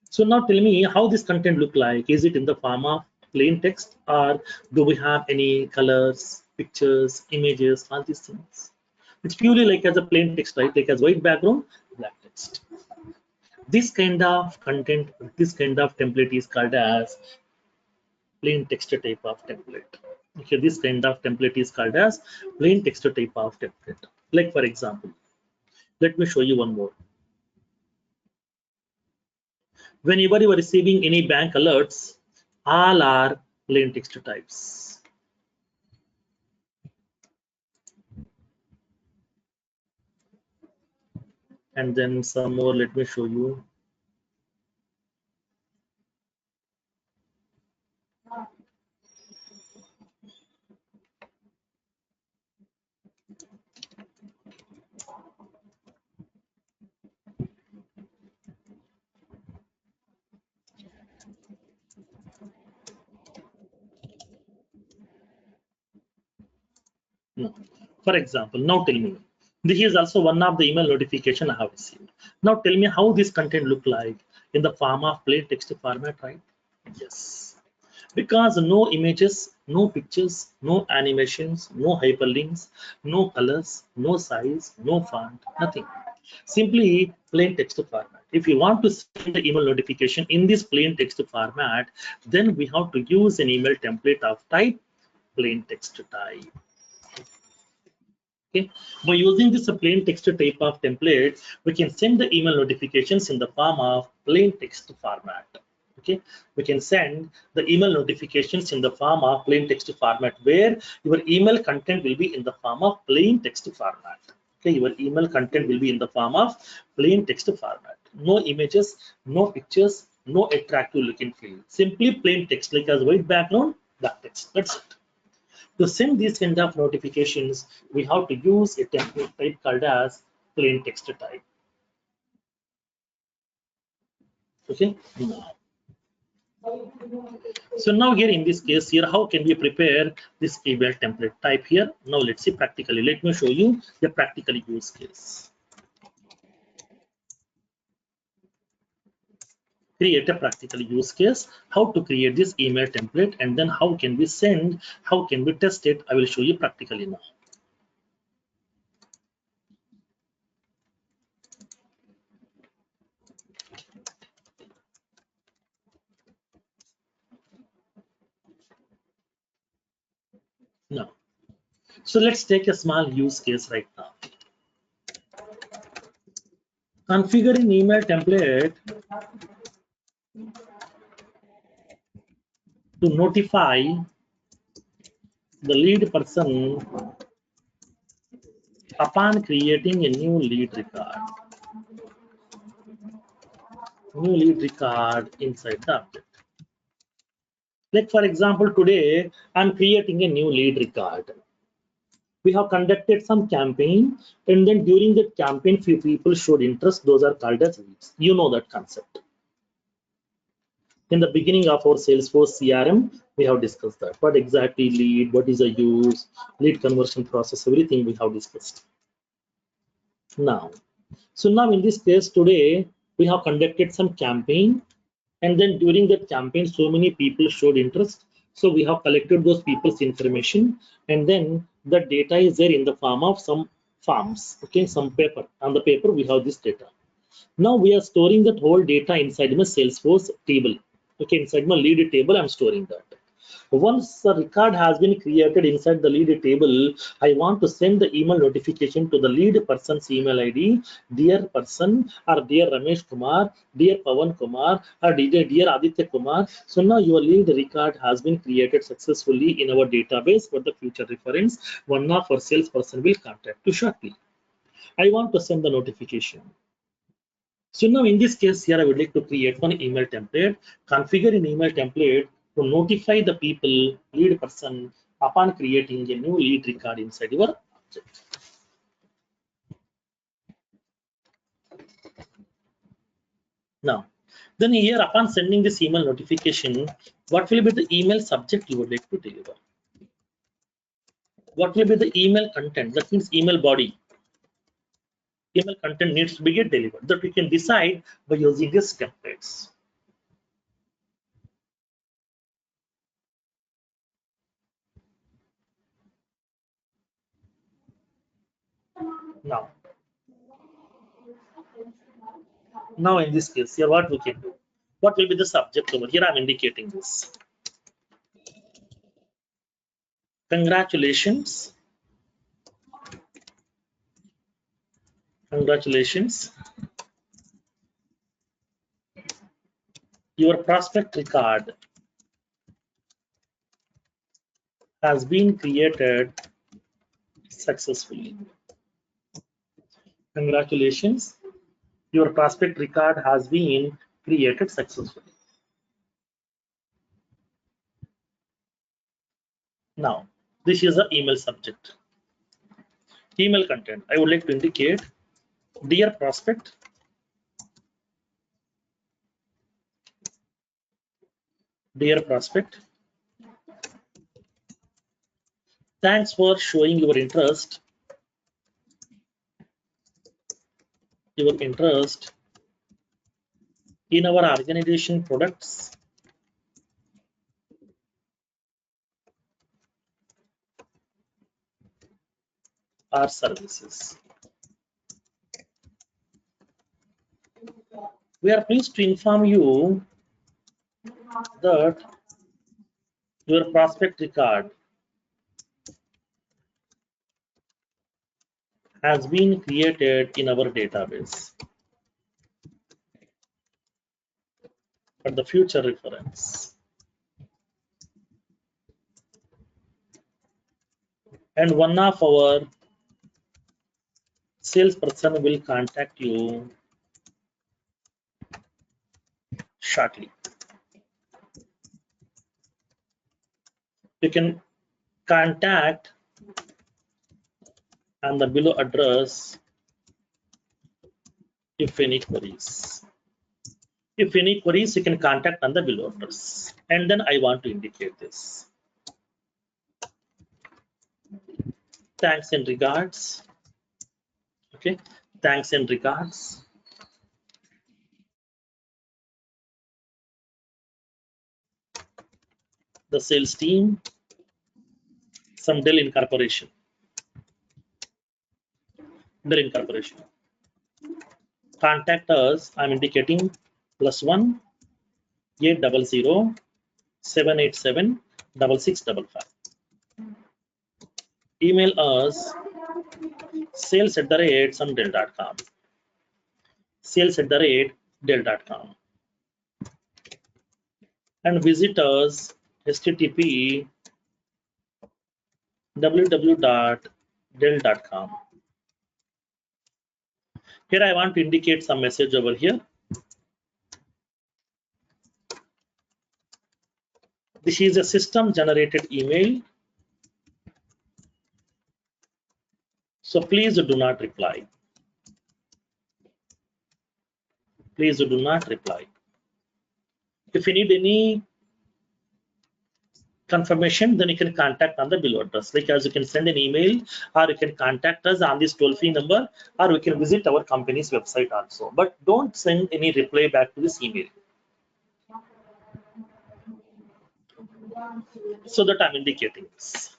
So now tell me how this content look like. Is it in the form of plain text, or do we have any colors, pictures, images, all these things? It's purely like as a plain text, right? Like as white background, black text. This kind of content, this kind of template is called as plain text type of template. Okay, this kind of template is called as plain text type of template. Like for example, let me show you one more. Whenever you are receiving any bank alerts, all are plain text types. And then some more, let me show you. No. For example, now tell me, this is also one of the email notification I have received. Now tell me how this content look like in the form of plain text format, right? Yes. Because no images, no pictures, no animations, no hyperlinks, no colors, no size, no font, nothing. Simply plain text format. If you want to send the email notification in this plain text format, then we have to use an email template of type plain text type. Okay, by using this plain text type of template, we can send the email notifications in the form of plain text format. Okay, we can send the email notifications in the form of plain text format, where your email content will be in the form of plain text format. Okay, your email content will be in the form of plain text format. No images, no pictures, no attractive looking field. Simply plain text, like as white background, black text. That's it. To send these kind of notifications, we have to use a template type called as plain text type. Okay. So now here in this case here, how can we prepare this email template type here? Now let's see practically. Let me show you the practical use case. Create a practical use case, how to create this email template, and then how can we send, how can we test it. I will show you practically now. Now, so let's take a small use case right now. Configure an email template to notify the lead person upon creating a new lead record. New lead record inside the object. Like for example, today I'm creating a new lead record. We have conducted some campaign, and then during that campaign, few people showed interest. Those are called as leads. You know that concept. In the beginning of our Salesforce CRM, we have discussed that. What exactly lead, what is the use, lead conversion process, everything we have discussed. Now, so now in this case today, we have conducted some campaign, and then during that campaign, so many people showed interest. So we have collected those people's information, and then the data is there in the form of some forms, okay, some paper. On the paper, we have this data. Now we are storing that whole data inside my Salesforce table. Okay, inside my lead table, I'm storing that. Once the record has been created inside the lead table, I want to send the email notification to the lead person's email ID, dear person, or dear Ramesh Kumar, dear Pawan Kumar, or dear Aditya Kumar. So now your lead record has been created successfully in our database. For the future reference, one of our salesperson will contact you shortly. I want to send the notification. So now in this case here, I would like to create one email template, configure an email template to notify the people, lead person, upon creating a new lead record inside your object. Now, then here upon sending this email notification, what will be the email subject you would like to deliver? What will be the email content? That means email body. Email content needs to be get delivered. That we can decide by using these templates. Now in this case here, what we can do? What will be the subject over here? I'm indicating this. Congratulations. Congratulations. Your prospect record has been created successfully. Congratulations. Your prospect record has been created successfully. Now, this is the email subject. Email content. I would like to indicate, dear prospect, thanks for showing your interest in our organization products or services. We are pleased to inform you that your prospect record has been created in our database for the future reference. And one of our salesperson will contact you shortly. You can contact on the below address if any queries. If any queries, you can contact on the below address. And then I want to indicate this. Thanks and regards. Okay, thanks and regards. The sales team, some Dell Incorporation. Contact us. I'm indicating +1 800 787 6655. Email us sales@somedell.com. Sales@dell.com. And visit us http www.dell.com. Here I want to indicate some message over here. This is a system generated email. So please do not reply. Please do not reply. If you need any confirmation, then you can contact on the below address. Like as you can send an email, or you can contact us on this toll-free number, or we can visit our company's website also. But don't send any reply back to this email. So that I'm indicating this.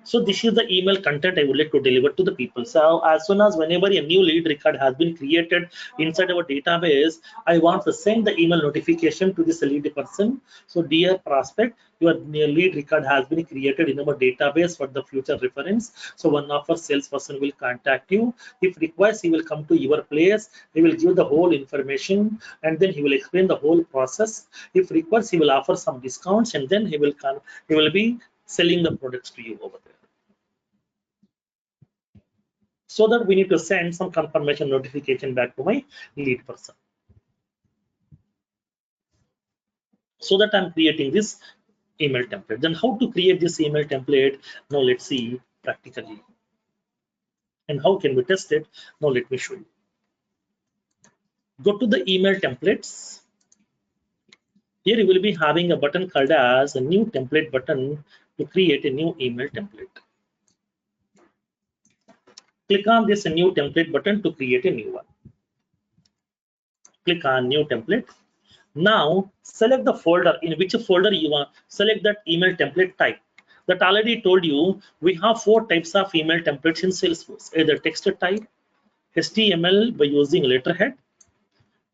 So this is the email content I would like to deliver to the people. So as soon as whenever a new lead record has been created inside our database, I want to send the email notification to this lead person. So dear prospect, your lead record has been created in our database for the future reference. So one of our salesperson will contact you. If requires, he will come to your place. He will give the whole information and then he will explain the whole process. If requires, he will offer some discounts and then he will be selling the products to you over there. So that we need to send some confirmation notification back to my lead person. So that I'm creating this email template. Then how to create this email template? Now let's see practically. And how can we test it? Now let me show you. Go to the email templates. Here you will be having a button called as a new template button to create a new email template. Click on this new template button to create a new one. Click on new template. Now select the folder, in which folder you want. Select that email template type. That already told you we have 4 types of email templates in Salesforce: either text type, HTML by using letterhead,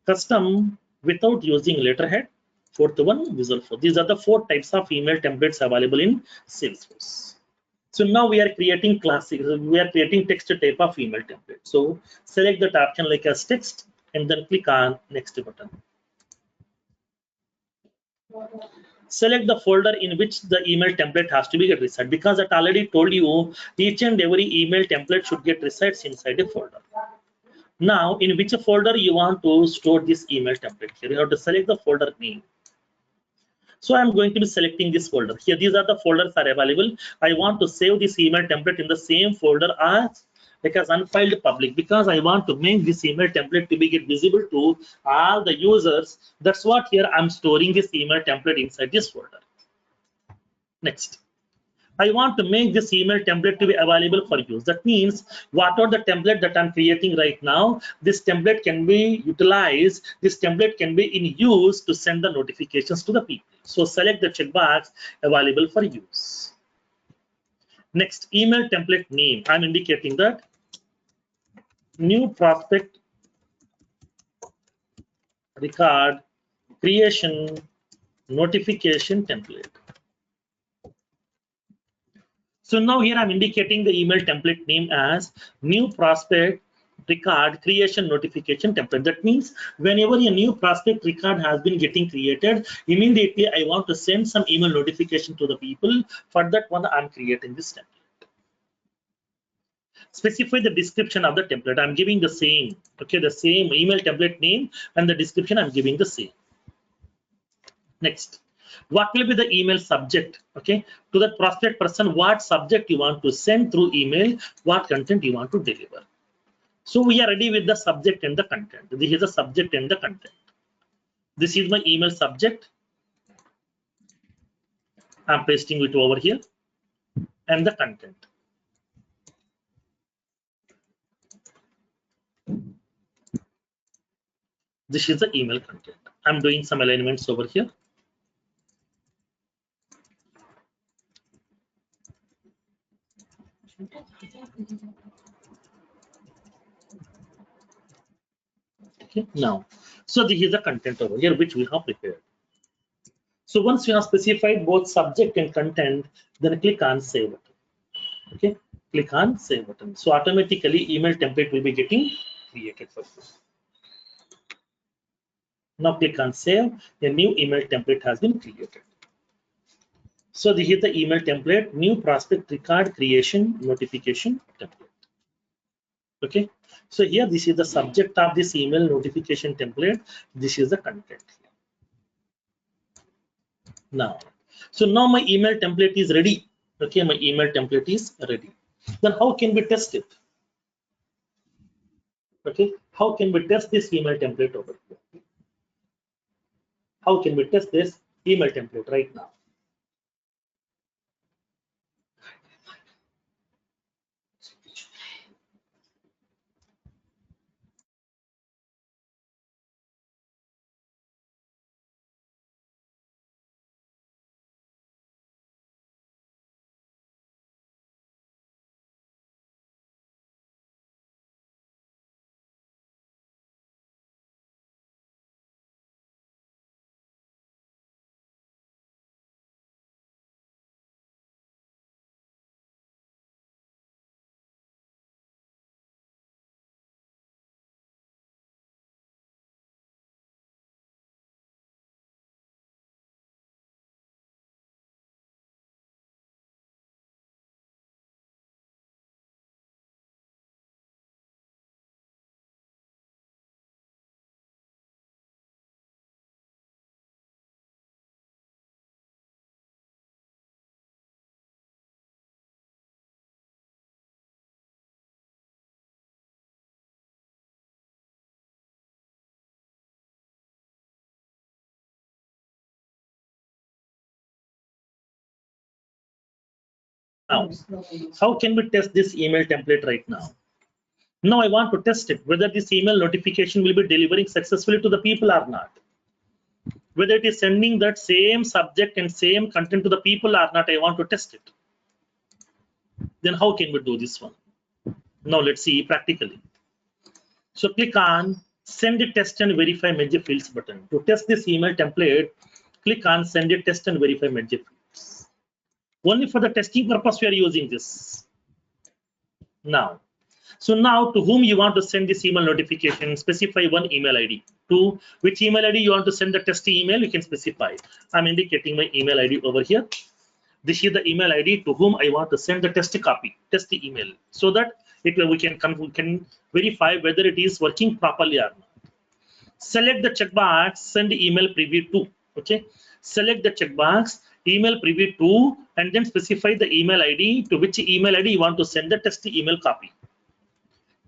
custom without using letterhead, fourth one Visual Force. These are the 4 types of email templates available in Salesforce. So now we are creating classic, we are creating text type of email template. So select that option like as text and then click on next button. Select the folder in which the email template has to be get reset, because it already told you each and every email template should get resides inside a folder. Now in which folder you want to store this email template, here you have to select the folder name. So I'm going to be selecting this folder. Here these are the folders are available. I want to save this email template in the same folder as unfiled public, because I want to make this email template to be get visible to all the users. That's what here I'm storing this email template inside this folder. Next, I want to make this email template to be available for use. That means whatever the template that I'm creating right now, this template can be utilized. This template can be in use to send the notifications to the people. So select the checkbox available for use. Next, email template name. I'm indicating that new prospect record creation notification template. So now here I'm indicating the email template name as new prospect record creation notification template. That means whenever a new prospect record has been getting created, immediately I want to send some email notification to the people. For that one, I'm creating this template. Specify the description of the template. I'm giving the same, okay, the same email template name, and the description I'm giving the same. Next, what will be the email subject? Okay, to that prospect person, what subject you want to send through email, what content you want to deliver. So we are ready with the subject and the content. This is the subject and the content. This is my email subject. I'm pasting it over here, and the content. This is the email content. I'm doing some alignments over here. Okay, now, so this is the content over here which we have prepared. So once you have specified both subject and content, then click on save button. Okay, click on save button. So automatically email template will be getting created for you. Now click on save. A new email template has been created. So this is the email template, new prospect record creation notification template. Okay, so here this is the subject of this email notification template. This is the content. Now, so now my email template is ready. Okay, my email template is ready. Then how can we test it? Okay, how can we test this email template over here? How can we test this email template right now? Now, how can we test this email template right now? Now I want to test it, whether this email notification will be delivering successfully to the people or not. Whether it is sending that same subject and same content to the people or not, I want to test it. Then how can we do this one? Now let's see practically. So click on send a test and verify major fields button. To test this email template, click on send a test and verify major fields. Only for the testing purpose we are using this. Now, so now to whom you want to send this email notification, specify one email ID. To which email ID you want to send the test email, you can specify. I'm indicating my email ID over here. This is the email ID to whom I want to send the test copy, test email, so that we can verify whether it is working properly or not. Select the checkbox, send email preview to. Okay, select the checkbox, email preview to, and then specify the email ID to which email ID you want to send the test email copy.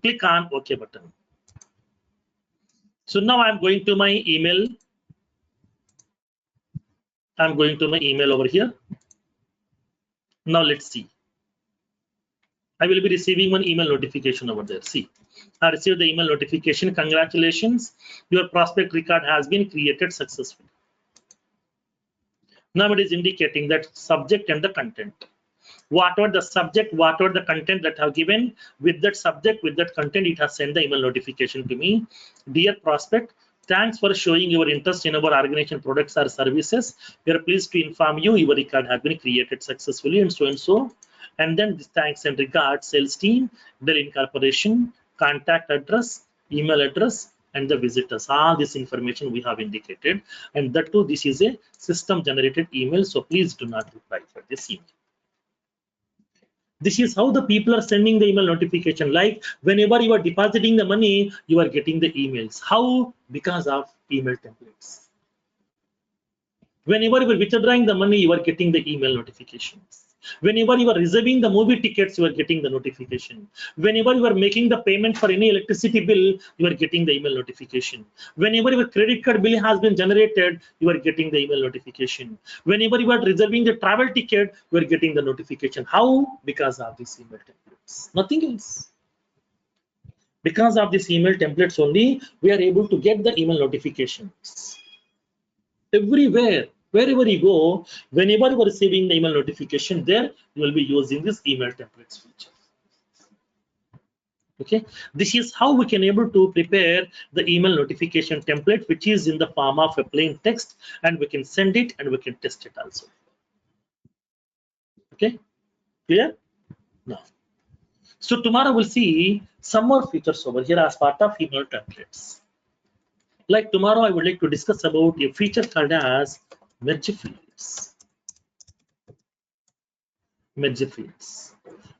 Click on OK button. So now I'm going to my email. I'm going to my email over here. Now let's see. I will be receiving one email notification over there. See, I received the email notification. Congratulations, your prospect record has been created successfully. Now it is indicating that subject and the content. Whatever the subject, whatever the content that I have given, with that subject, with that content, it has sent the email notification to me. Dear prospect, thanks for showing your interest in our organization products or services. We are pleased to inform you your record has been created successfully and so and so. And then this thanks and regards, sales team, Dell Incorporation, contact address, email address, and the visitors. All this information we have indicated. And that too, this is a system generated email. So please do not reply for this email. This is how the people are sending the email notification. Like whenever you are depositing the money, you are getting the emails. How? Because of email templates. Whenever you are withdrawing the money, you are getting the email notifications. Whenever you are reserving the movie tickets, you are getting the notification. Whenever you are making the payment for any electricity bill, you are getting the email notification. Whenever your credit card bill has been generated, you are getting the email notification. Whenever you are reserving the travel ticket, you are getting the notification. How? Because of these email templates. Nothing else. Because of these email templates only, we are able to get the email notifications. Everywhere, wherever you go, whenever you are receiving the email notification, there you will be using this email templates feature. Okay, this is how we can able to prepare the email notification template, which is in the form of a plain text, and we can send it and we can test it also. Okay, clear? Now, so tomorrow we'll see some more features over here as part of email templates. Like tomorrow, I would like to discuss about a feature called as merge fields. Merge fields.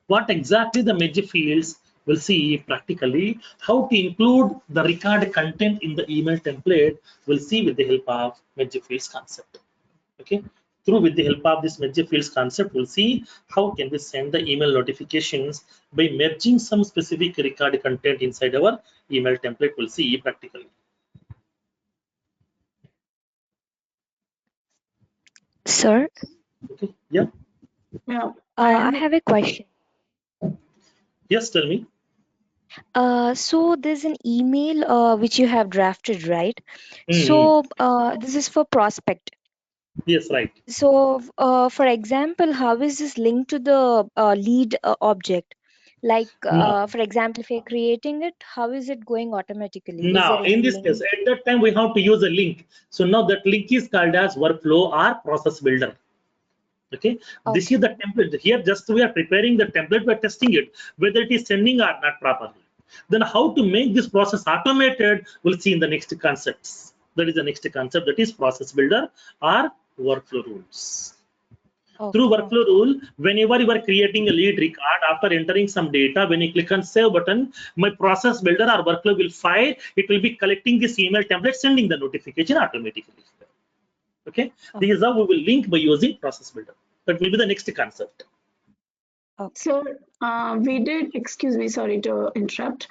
What exactly the merge fields? We'll see practically how to include the record content in the email template. We'll see with the help of merge fields concept. Okay. With the help of this merge fields concept, we'll see how can we send the email notifications by merging some specific record content inside our email template. We'll see practically. Sir? Okay. Yeah. I have a question. Yes, tell me. So there's an email which you have drafted, right? So this is for prospect. Yes, right. So for example, how is this linked to the lead object? Like for example, if you're creating it, how is it going automatically? Now, in this case, at that time we have to use a link. So now that link is called as workflow or process builder. Okay. This is the template. Here just we are preparing the template, we're testing it, whether it is sending or not properly. Then how to make this process automated, we'll see in the next concepts. That is the next concept, that is process builder or workflow rules. Through workflow rule, whenever you are creating a lead record, after entering some data, when you click on save button, my process builder or workflow will fire. It will be collecting this email template, sending the notification automatically. Okay, this is how we will link by using process builder. That will be the next concept. So we did, excuse me, sorry to interrupt.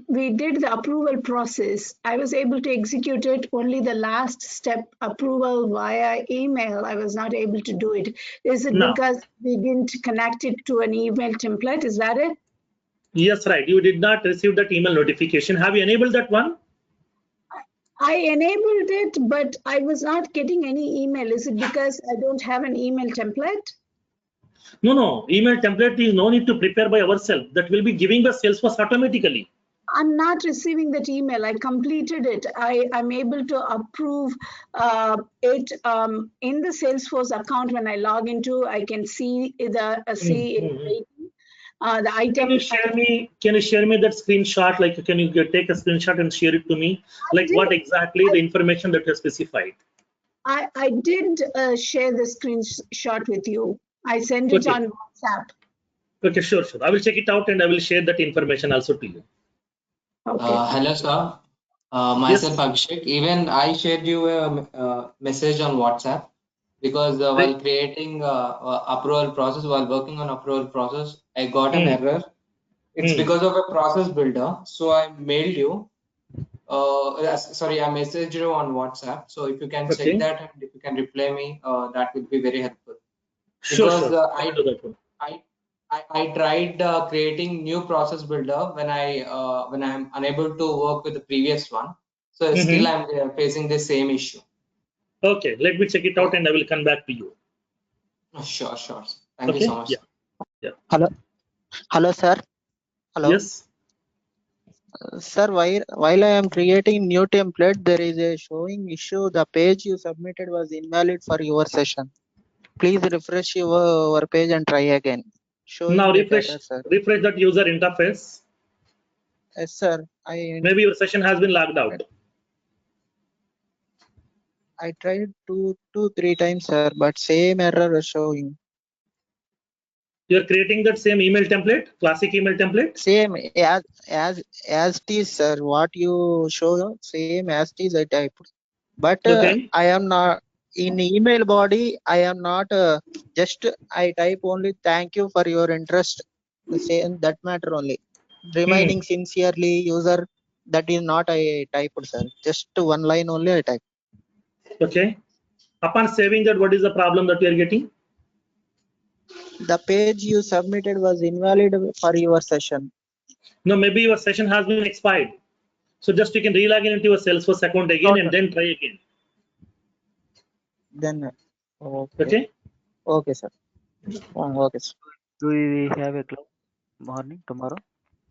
We did the approval process. I was able to execute it. Only the last step, approval via email, I was not able to do it. Is it because we didn't connect it to an email template? Is that it? Yes, right. You did not receive that email notification. Have you enabled that one? I enabled it, but I was not getting any email. Is it because I don't have an email template? No. Email template is no need to prepare by ourselves. That will be giving the Salesforce automatically. I'm not receiving that email. I completed it. I'm able to approve it in the Salesforce account. When I log into, I can see the the item. Can you share me that screenshot? Like, can you take a screenshot and share it to me? Like, what exactly the information that you specified? I did share the screenshot with you. I sent it on WhatsApp. Okay, sure. I will check it out and I will share that information also to you. Okay. Hello, sir. Myself, Abhishek. Even I shared you a message on WhatsApp because while creating approval process, while working on approval process, I got an error. It's because of a process builder. So I mailed you. Sorry, I messaged you on WhatsApp. So if you can check that and if you can reply me, that would be very helpful. Because I tried creating new process builder when I'm unable to work with the previous one. So still I'm facing the same issue. Okay, let me check it out and I will come back to you. Sure. Thank you so much. Yeah. Hello, sir. Hello. Yes. Sir, while I am creating new template, there is a showing issue. The page you submitted was invalid for your session. Please refresh your page and try again. Now refresh that user interface. Yes, sir. Maybe your session has been logged out. I tried two, 3 times, sir, but same error is showing. You're creating that same email template, classic email template? Same as it is, sir. What you show, same as it is I typed. But I am not in email body. I am not just I type only thank you for your interest. Same that matter only. Remaining sincerely user, that is not I typed, sir. Just one line only I type. Okay. Upon saving that, what is the problem that you are getting? The page you submitted was invalid for your session. No, maybe your session has been expired. So just you can re-log in into your Salesforce account again and then try again. Then okay, sir. Okay, sir. Do we have a class morning tomorrow?